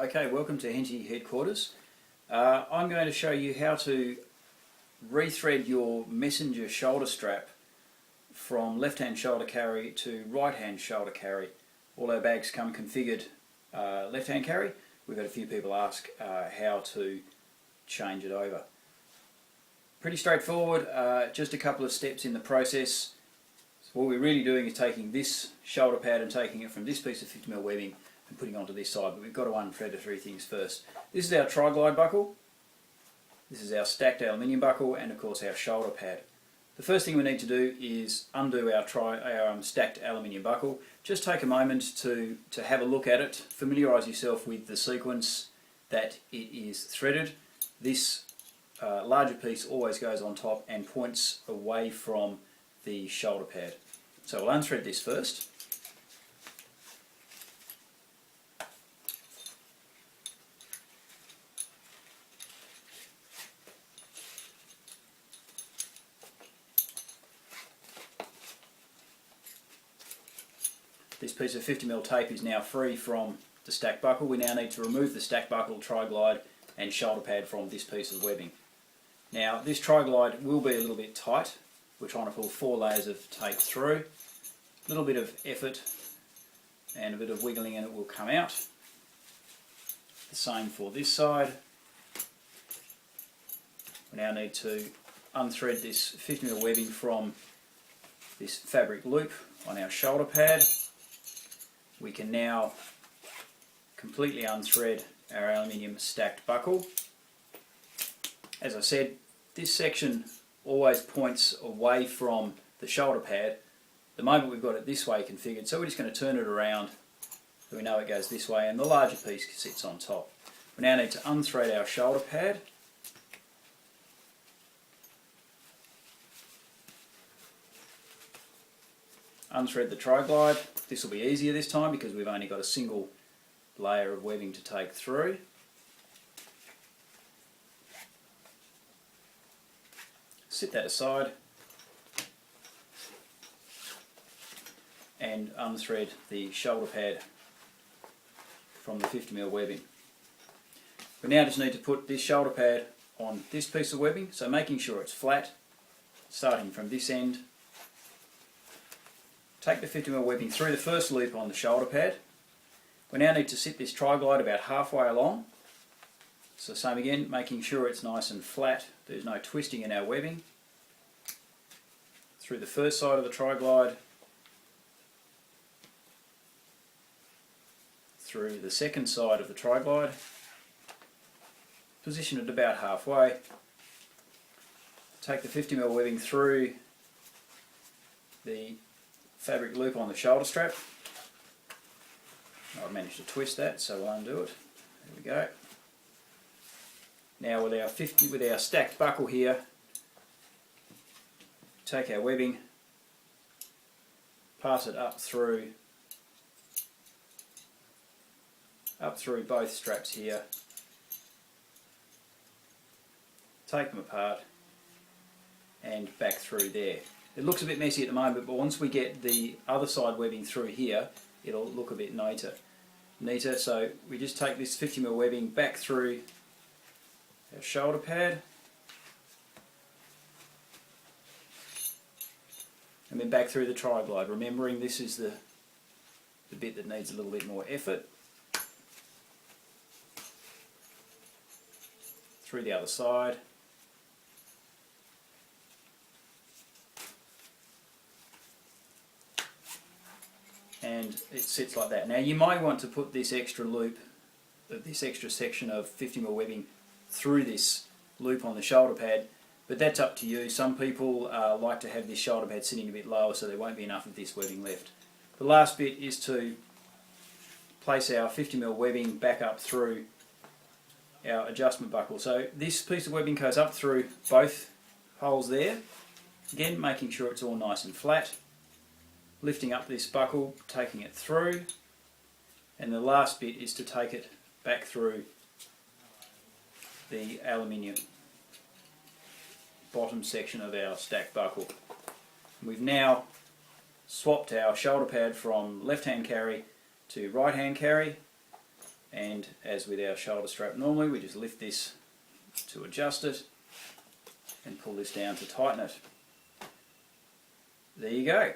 Okay, welcome to Henty Headquarters. I'm going to show you how to rethread your messenger shoulder strap from left-hand shoulder carry to right-hand shoulder carry. All our bags come configured left-hand carry. We've had a few people ask how to change it over. Pretty straightforward, just a couple of steps in the process. So what we're really doing is taking this shoulder pad and taking it from this piece of 50mm webbing and putting it onto this side, but we've got to unthread the three things first. This is our tri-glide buckle, this is our stacked aluminium buckle, and of course our shoulder pad. The first thing we need to do is undo our stacked aluminium buckle. Just take a moment to have a look at it, familiarise yourself with the sequence that it is threaded. This larger piece always goes on top and points away from the shoulder pad. So we'll unthread this first. This piece of 50mm tape is now free from the stack buckle. We now need to remove the stack buckle, tri-glide and shoulder pad from this piece of webbing. Now this tri-glide will be a little bit tight. We're trying to pull 4 layers of tape through. A little bit of effort and a bit of wiggling and it will come out. The same for this side. We now need to unthread this 50mm webbing from this fabric loop on our shoulder pad. We can now completely unthread our aluminium stacked buckle. As I said, this section always points away from the shoulder pad. The moment we've got it this way configured, so we're just going to turn it around so we know it goes this way, and the larger piece sits on top. We now need to unthread our shoulder pad. Unthread the tri-glide. This will be easier this time because we've only got a single layer of webbing to take through. Sit that aside and unthread the shoulder pad from the 50mm webbing. We now just need to put this shoulder pad on this piece of webbing, so making sure it's flat, starting from this end. Take the 50mm webbing through the first loop on the shoulder pad. We now need to sit this tri-glide about halfway along. So same again, making sure it's nice and flat, there's no twisting in our webbing. Through the first side of the tri-glide, through the second side of the tri-glide, position it about halfway. Take the 50mm webbing through the fabric loop on the shoulder strap. I managed to twist that, so we'll undo it. There we go. Now with our stacked buckle here, take our webbing, pass it up through both straps here, take them apart and back through there. It looks a bit messy at the moment, but once we get the other side webbing through here, it'll look a bit neater. So we just take this 50mm webbing back through our shoulder pad and then back through the tri-glide, remembering this is the bit that needs a little bit more effort. Through the other side. And it sits like that. Now you might want to put this extra loop, this extra section of 50mm webbing through this loop on the shoulder pad, but that's up to you. Some people like to have this shoulder pad sitting a bit lower so there won't be enough of this webbing left. The last bit is to place our 50mm webbing back up through our adjustment buckle. So this piece of webbing goes up through both holes there, again making sure it's all nice and flat. Lifting up this buckle, taking it through, and the last bit is to take it back through the aluminium bottom section of our stack buckle. We've now swapped our shoulder pad from left hand carry to right hand carry. And as with our shoulder strap normally, we just lift this to adjust it and pull this down to tighten it. There you go.